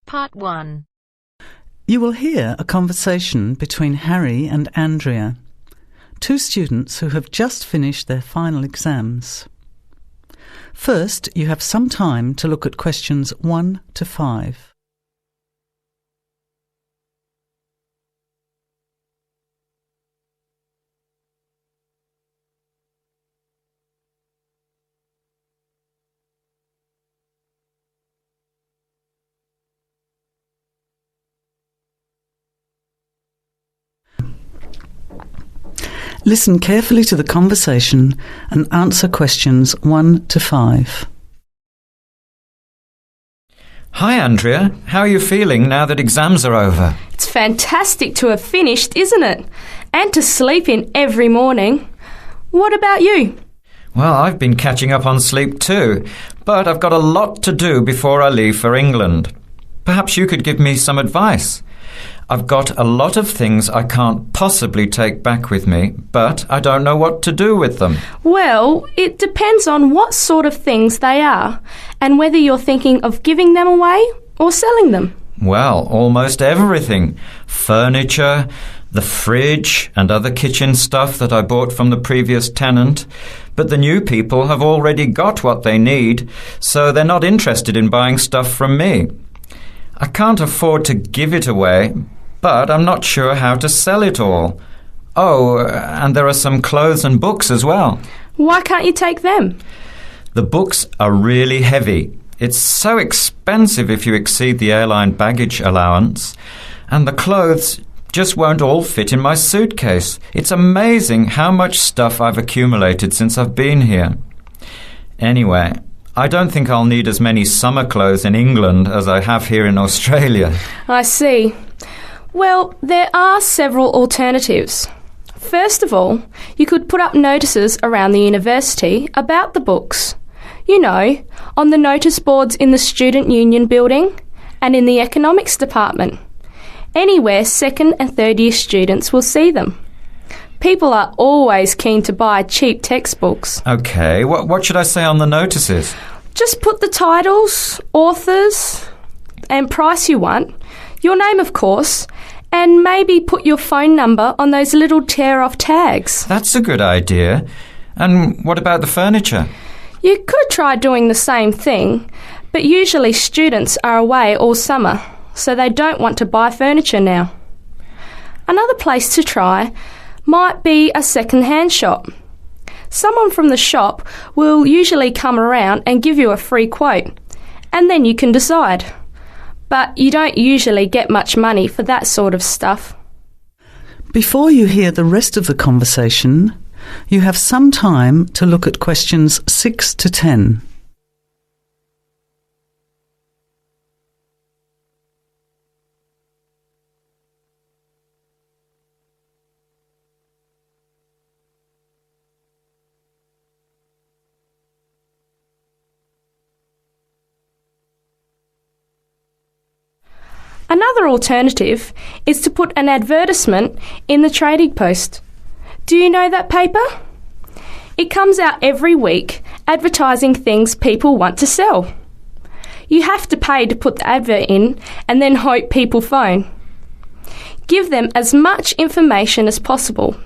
Part 1. You will hear a conversation between Harry and Andrea, two students who have just finished their final exams. First, you have some time to look at questions 1 to 5. Listen carefully to the conversation and answer questions 1 to 5. Hi Andrea, how are you feeling now that exams are over? It's fantastic to have finished, isn't it? And to sleep in every morning. What about you? Well, I've been catching up on sleep too, but I've got a lot to do before I leave for England. Perhaps you could give me some advice. I've got a lot of things I can't possibly take back with me, but I don't know what to do with them. Well, it depends on what sort of things they are and whether you're thinking of giving them away or selling them. Well, almost everything. Furniture, the fridge and other kitchen stuff that I bought from the previous tenant. But the new people have already got what they need, so they're not interested in buying stuff from me. I can't afford to give it away, but I'm not sure how to sell it all. Oh, and there are some clothes and books as well. Why can't you take them? The books are really heavy. It's so expensive if you exceed the airline baggage allowance. And the clothes just won't all fit in my suitcase. It's amazing how much stuff I've accumulated since I've been here. Anyway, I don't think I'll need as many summer clothes in England as I have here in Australia. I see. Well, there are several alternatives. First of all, you could put up notices around the university about the books. You know, on the notice boards in the Student Union building and in the economics department. Anywhere second and third year students will see them. People are always keen to buy cheap textbooks. OK, what should I say on the notices? Just put the titles, authors and price you want, your name of course, and maybe put your phone number on those little tear-off tags. That's a good idea. And what about the furniture? You could try doing the same thing, but usually students are away all summer, so they don't want to buy furniture now. Another place to try might be a second-hand shop. Someone from the shop will usually come around and give you a free quote, and then you can decide. But you don't usually get much money for that sort of stuff. Before you hear the rest of the conversation, you have some time to look at questions 6 to 10. Another alternative is to put an advertisement in the Trading Post. Do you know that paper? It comes out every week advertising things people want to sell. You have to pay to put the advert in and then hope people phone. Give them as much information as possible,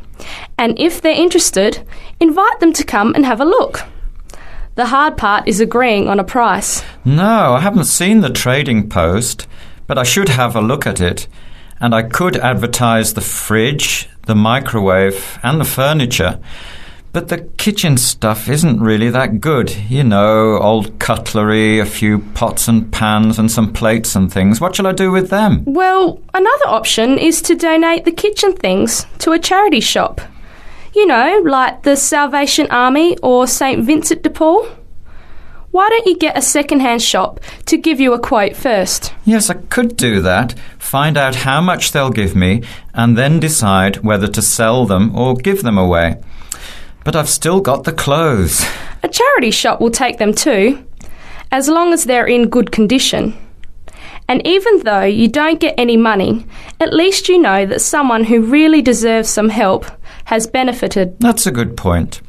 and if they're interested, invite them to come and have a look. The hard part is agreeing on a price. No, I haven't seen the Trading Post, but I should have a look at it. And I could advertise the fridge, the microwave and the furniture. But the kitchen stuff isn't really that good. You know, old cutlery, a few pots and pans and some plates and things. What shall I do with them? Well, another option is to donate the kitchen things to a charity shop. You know, like the Salvation Army or St. Vincent de Paul. Why don't you get a second-hand shop to give you a quote first? Yes, I could do that. Find out how much they'll give me and then decide whether to sell them or give them away. But I've still got the clothes. A charity shop will take them too, as long as they're in good condition. And even though you don't get any money, at least you know that someone who really deserves some help has benefited. That's a good point.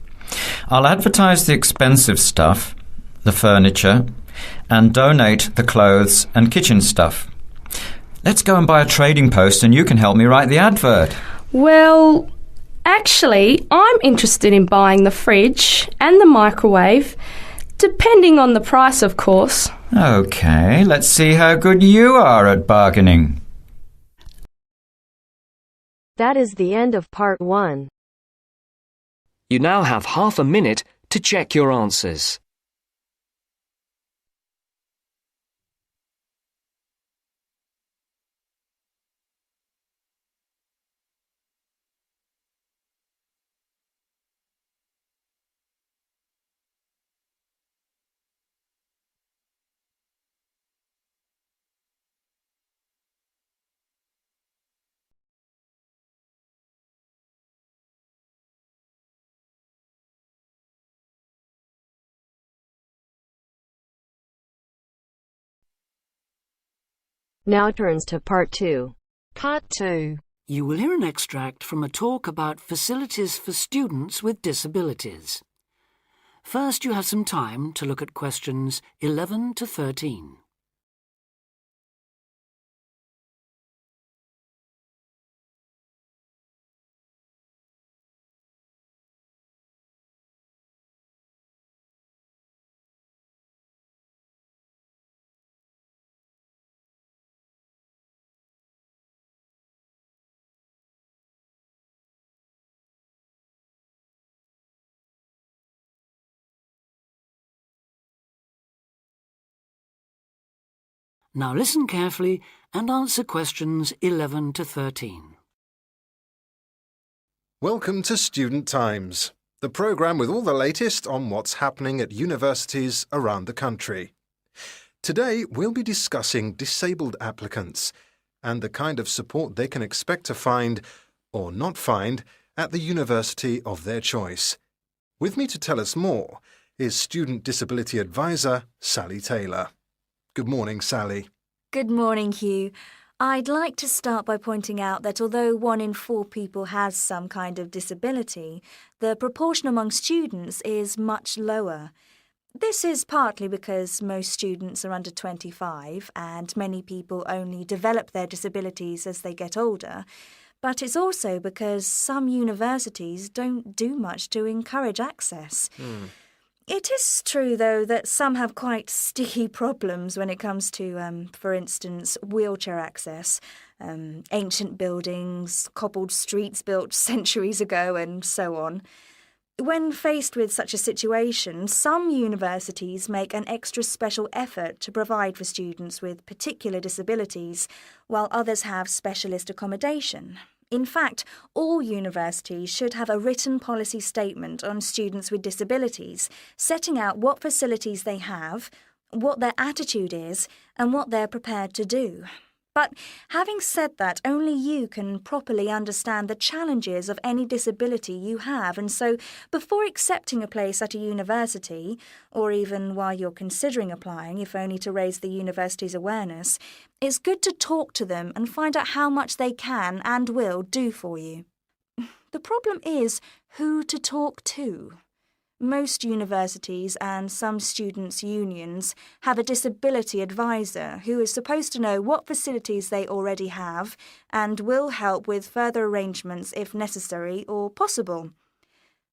I'll advertise the expensive stuff, the furniture, and donate the clothes and kitchen stuff. Let's go and buy a trading post and you can help me write the advert. Well, actually, I'm interested in buying the fridge and the microwave, depending on the price, of course. OK, let's see how good you are at bargaining. That is the end of part 1. You now have half a minute to check your answers. Now turns to part 2. Part 2. You will hear an extract from a talk about facilities for students with disabilities. First, you have some time to look at questions 11 to 13. Now listen carefully and answer questions 11 to 13. Welcome to Student Times, the programme with all the latest on what's happening at universities around the country. Today we'll be discussing disabled applicants and the kind of support they can expect to find, or not find, at the university of their choice. With me to tell us more is Student Disability Advisor Sally Taylor. Good morning, Sally. Good morning, Hugh. I'd like to start by pointing out that although 1 in 4 people has some kind of disability, the proportion among students is much lower. This is partly because most students are under 25 and many people only develop their disabilities as they get older, but it's also because some universities don't do much to encourage access. It is true, though, that some have quite sticky problems when it comes to, for instance, wheelchair access, ancient buildings, cobbled streets built centuries ago, and so on. When faced with such a situation, some universities make an extra special effort to provide for students with particular disabilities, while others have specialist accommodation. In fact, all universities should have a written policy statement on students with disabilities, setting out what facilities they have, what their attitude is, and what they're prepared to do. But having said that, only you can properly understand the challenges of any disability you have, and so before accepting a place at a university, or even while you're considering applying, if only to raise the university's awareness, it's good to talk to them and find out how much they can and will do for you. The problem is who to talk to. Most universities and some students' unions have a disability advisor who is supposed to know what facilities they already have and will help with further arrangements if necessary or possible.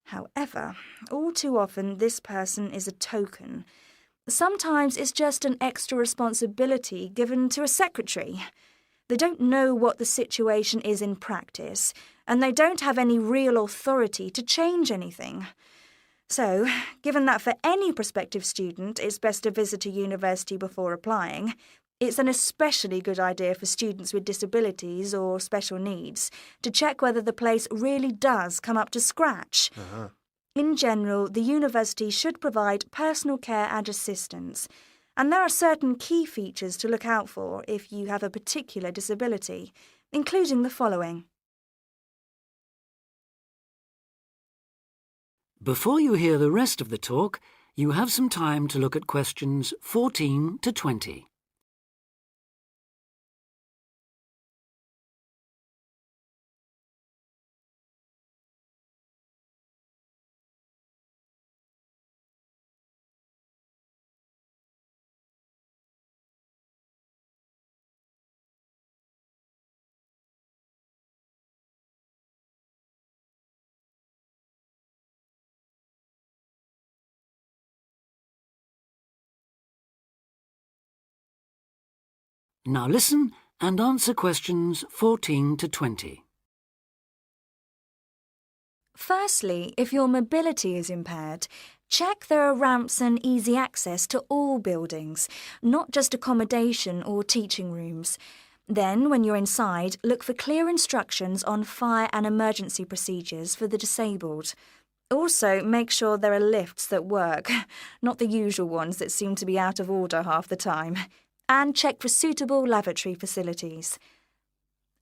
However, all too often this person is a token. Sometimes it's just an extra responsibility given to a secretary. They don't know what the situation is in practice, and they don't have any real authority to change anything. So, given that for any prospective student it's best to visit a university before applying, it's an especially good idea for students with disabilities or special needs to check whether the place really does come up to scratch. In general, the university should provide personal care and assistance, and there are certain key features to look out for if you have a particular disability, including the following. Before you hear the rest of the talk, you have some time to look at questions 14 to 20. Now listen and answer questions 14 to 20. Firstly, if your mobility is impaired, check there are ramps and easy access to all buildings, not just accommodation or teaching rooms. Then, when you're inside, look for clear instructions on fire and emergency procedures for the disabled. Also, make sure there are lifts that work, not the usual ones that seem to be out of order half the time. And check for suitable lavatory facilities.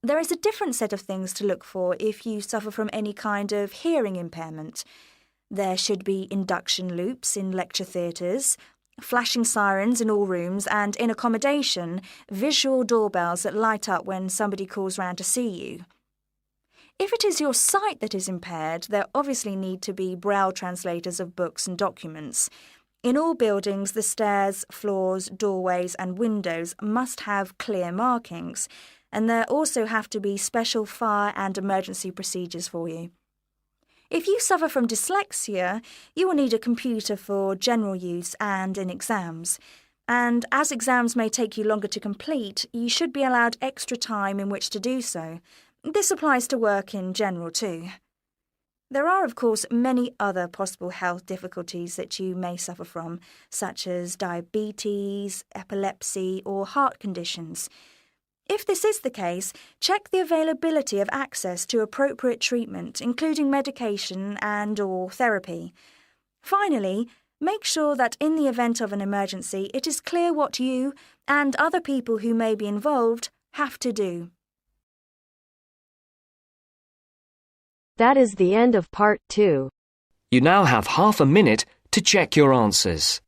There is a different set of things to look for if you suffer from any kind of hearing impairment. There should be induction loops in lecture theatres, flashing sirens in all rooms, and in accommodation, visual doorbells that light up when somebody calls round to see you. If it is your sight that is impaired, there obviously need to be braille translators of books and documents. In all buildings, the stairs, floors, doorways and windows must have clear markings, and there also have to be special fire and emergency procedures for you. If you suffer from dyslexia, you will need a computer for general use and in exams. And as exams may take you longer to complete, you should be allowed extra time in which to do so. This applies to work in general too. There are, of course, many other possible health difficulties that you may suffer from, such as diabetes, epilepsy, or heart conditions. If this is the case, check the availability of access to appropriate treatment, including medication and/or therapy. Finally, make sure that in the event of an emergency, it is clear what you and other people who may be involved have to do. That is the end of part 2. You now have half a minute to check your answers.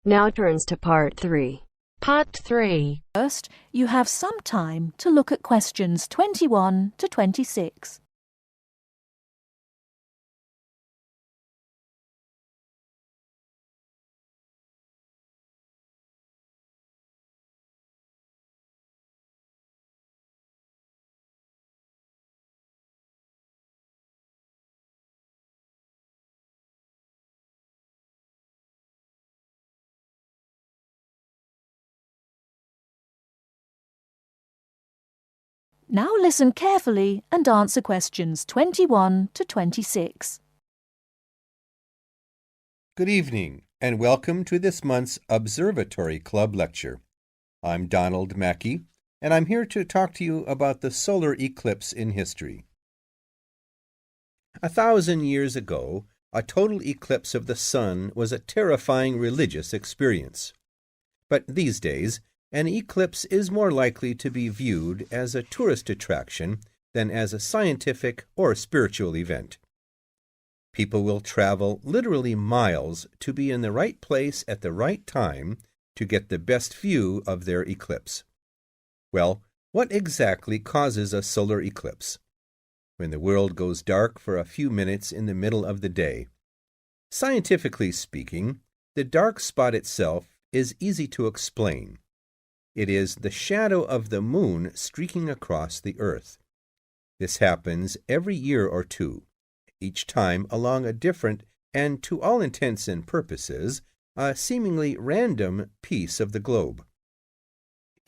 Now turns to part 3. Part 3. First, you have some time to look at questions 21 to 26. Now listen carefully and answer questions 21 to 26. Good evening, and welcome to this month's Observatory Club lecture. I'm Donald Mackey, and I'm here to talk to you about the solar eclipse in history. 1,000 years ago, a total eclipse of the sun was a terrifying religious experience. But these days, an eclipse is more likely to be viewed as a tourist attraction than as a scientific or spiritual event. People will travel literally miles to be in the right place at the right time to get the best view of their eclipse. Well, what exactly causes a solar eclipse? When the world goes dark for a few minutes in the middle of the day. Scientifically speaking, the dark spot itself is easy to explain. It is the shadow of the moon streaking across the earth. This happens every year or two, each time along a different and, to all intents and purposes, a seemingly random piece of the globe.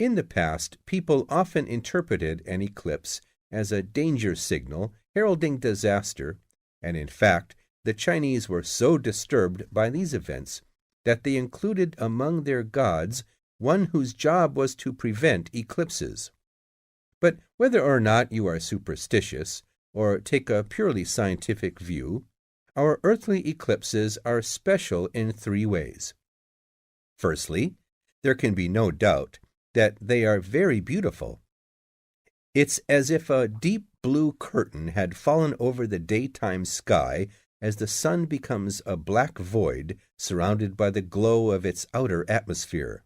In the past, people often interpreted an eclipse as a danger signal heralding disaster, and in fact, the Chinese were so disturbed by these events that they included among their gods one whose job was to prevent eclipses. But whether or not you are superstitious, or take a purely scientific view, our earthly eclipses are special in 3 ways. Firstly, there can be no doubt that they are very beautiful. It's as if a deep blue curtain had fallen over the daytime sky as the sun becomes a black void surrounded by the glow of its outer atmosphere.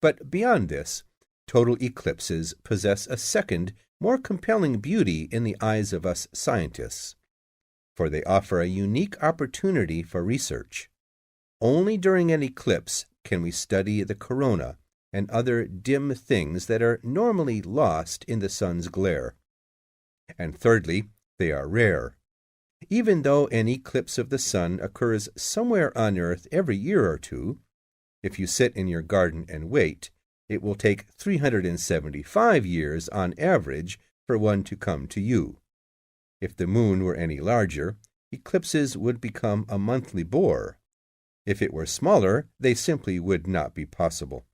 But beyond this, total eclipses possess a second, more compelling beauty in the eyes of us scientists, for they offer a unique opportunity for research. Only during an eclipse can we study the corona and other dim things that are normally lost in the sun's glare. And thirdly, they are rare. Even though an eclipse of the sun occurs somewhere on Earth every year or two, if you sit in your garden and wait, it will take 375 years on average for one to come to you. If the moon were any larger, eclipses would become a monthly bore. If it were smaller, they simply would not be possible.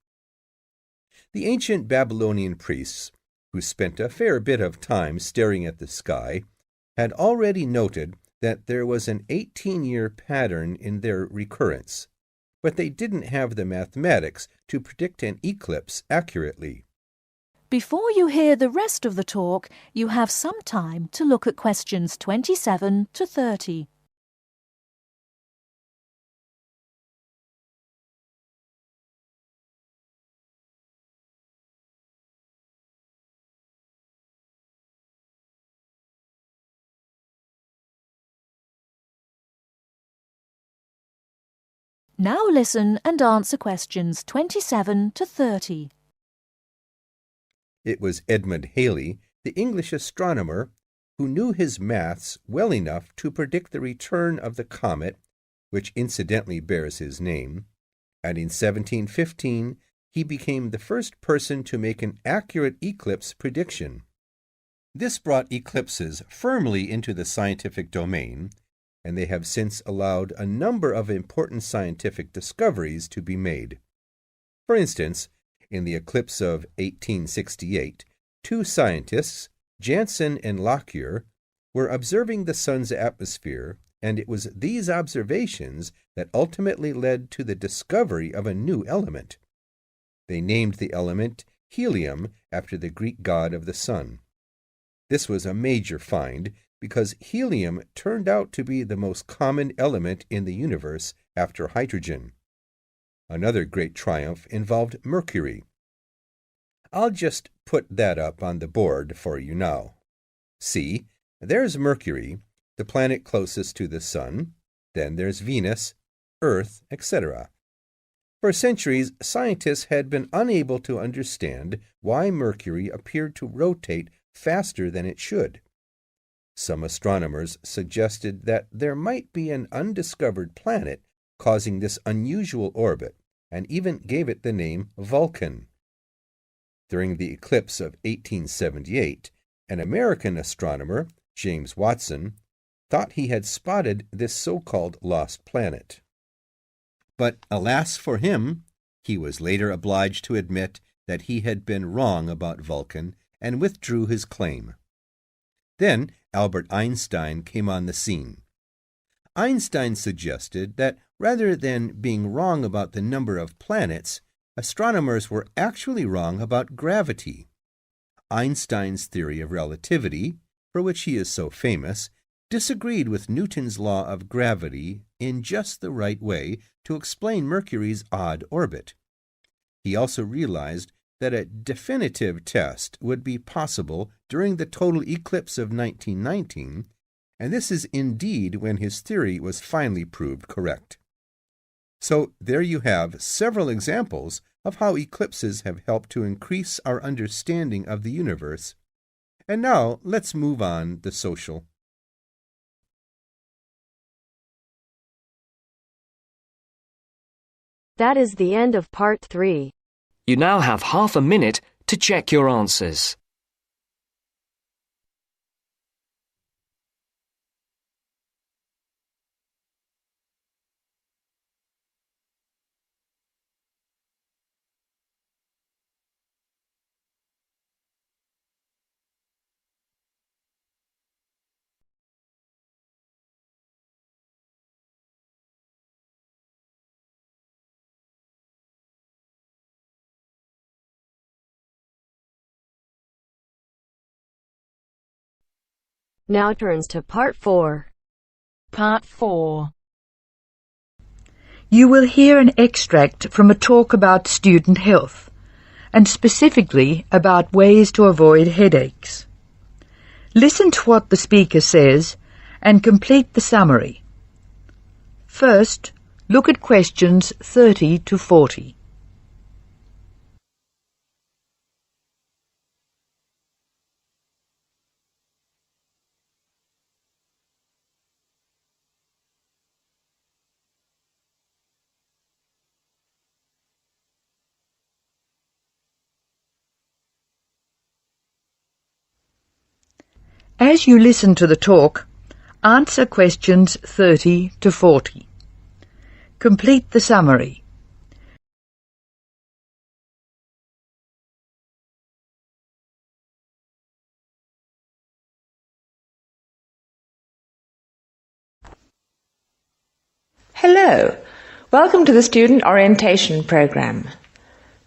The ancient Babylonian priests, who spent a fair bit of time staring at the sky, had already noted that there was an 18-year pattern in their recurrence, but they didn't have the mathematics to predict an eclipse accurately. Before you hear the rest of the talk, you have some time to look at questions 27 to 30. Now listen and answer questions 27 to 30. It was Edmund Halley, the English astronomer, who knew his maths well enough to predict the return of the comet, which incidentally bears his name, and in 1715 he became the first person to make an accurate eclipse prediction. This brought eclipses firmly into the scientific domain, and they have since allowed a number of important scientific discoveries to be made. For instance, in the eclipse of 1868, two scientists, Janssen and Lockyer, were observing the sun's atmosphere, and it was these observations that ultimately led to the discovery of a new element. They named the element helium after the Greek god of the sun. This was a major find because helium turned out to be the most common element in the universe after hydrogen. Another great triumph involved mercury. I'll just put that up on the board for you now. See, there's Mercury, the planet closest to the sun. Then there's Venus, Earth, etc. For centuries, scientists had been unable to understand why Mercury appeared to rotate faster than it should. Some astronomers suggested that there might be an undiscovered planet causing this unusual orbit, and even gave it the name Vulcan. During the eclipse of 1878, an American astronomer, James Watson, thought he had spotted this so-called lost planet. But alas for him, he was later obliged to admit that he had been wrong about Vulcan and withdrew his claim. Then Albert Einstein came on the scene. Einstein suggested that rather than being wrong about the number of planets, astronomers were actually wrong about gravity. Einstein's theory of relativity, for which he is so famous, disagreed with Newton's law of gravity in just the right way to explain Mercury's odd orbit. He also realized that a definitive test would be possible during the total eclipse of 1919, and this is indeed when his theory was finally proved correct. So there you have several examples of how eclipses have helped to increase our understanding of the universe. And now let's move on to social. That is the end of part 3. You now have half a minute to check your answers. Now turns to part 4. Part 4. You will hear an extract from a talk about student health, and specifically about ways to avoid headaches. Listen to what the speaker says and complete the summary. First, look at questions 30 to 40. As you listen to the talk, answer questions 30 to 40. Complete the summary. Hello, welcome to the Student Orientation Programme.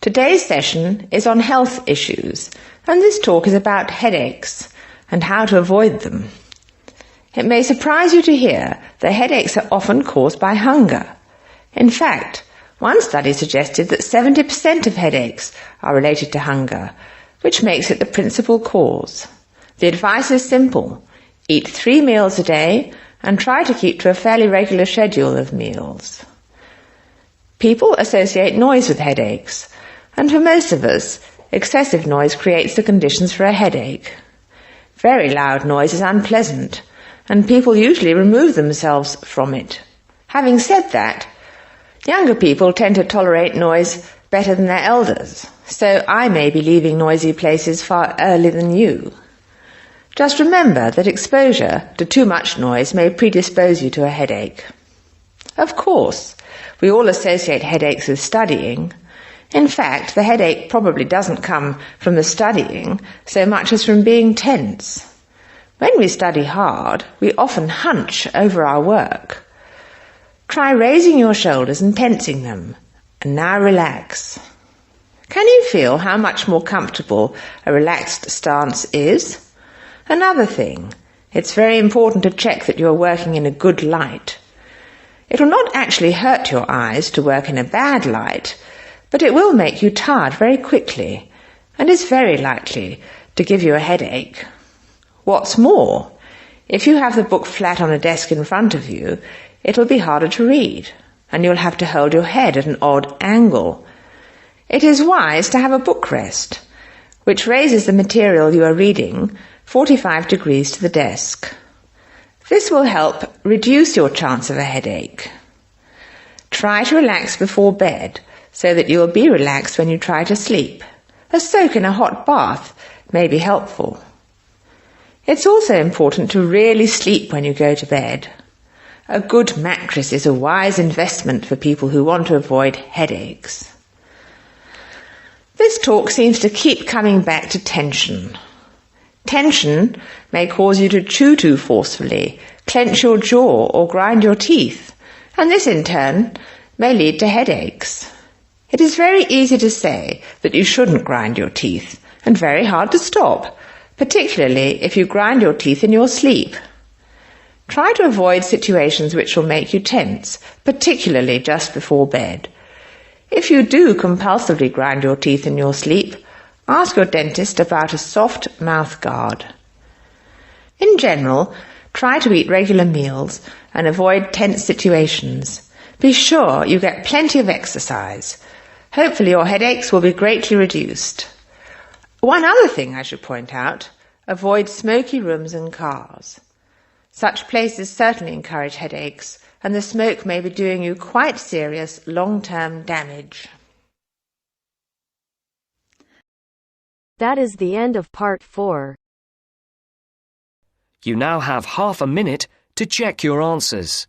Today's session is on health issues, and this talk is about headaches and how to avoid them. It may surprise you to hear that headaches are often caused by hunger. In fact, one study suggested that 70% of headaches are related to hunger, which makes it the principal cause. The advice is simple: eat 3 meals a day and try to keep to a fairly regular schedule of meals. People associate noise with headaches, and for most of us, excessive noise creates the conditions for a headache. Very loud noise is unpleasant, and people usually remove themselves from it. Having said that, younger people tend to tolerate noise better than their elders, so I may be leaving noisy places far earlier than you. Just remember that exposure to too much noise may predispose you to a headache. Of course, we all associate headaches with studying. In fact, the headache probably doesn't come from the studying so much as from being tense. When we study hard, we often hunch over our work. Try raising your shoulders and tensing them, and now relax. Can you feel how much more comfortable a relaxed stance is? Another thing, it's very important to check that you're working in a good light. It will not actually hurt your eyes to work in a bad light, but it will make you tired very quickly, and is very likely to give you a headache. What's more, if you have the book flat on a desk in front of you, it will be harder to read, and you'll have to hold your head at an odd angle. It is wise to have a book rest, which raises the material you are reading 45 degrees to the desk. This will help reduce your chance of a headache. Try to relax before bed, so that you will be relaxed when you try to sleep. A soak in a hot bath may be helpful. It's also important to really sleep when you go to bed. A good mattress is a wise investment for people who want to avoid headaches. This talk seems to keep coming back to tension. Tension may cause you to chew too forcefully, clench your jaw, or grind your teeth, and this in turn may lead to headaches. It is very easy to say that you shouldn't grind your teeth, and very hard to stop, particularly if you grind your teeth in your sleep. Try to avoid situations which will make you tense, particularly just before bed. If you do compulsively grind your teeth in your sleep, ask your dentist about a soft mouth guard. In general, try to eat regular meals and avoid tense situations. Be sure you get plenty of exercise. Hopefully your headaches will be greatly reduced. One other thing I should point out, avoid smoky rooms and cars. Such places certainly encourage headaches, and the smoke may be doing you quite serious long-term damage. That is the end of part 4. You now have half a minute to check your answers.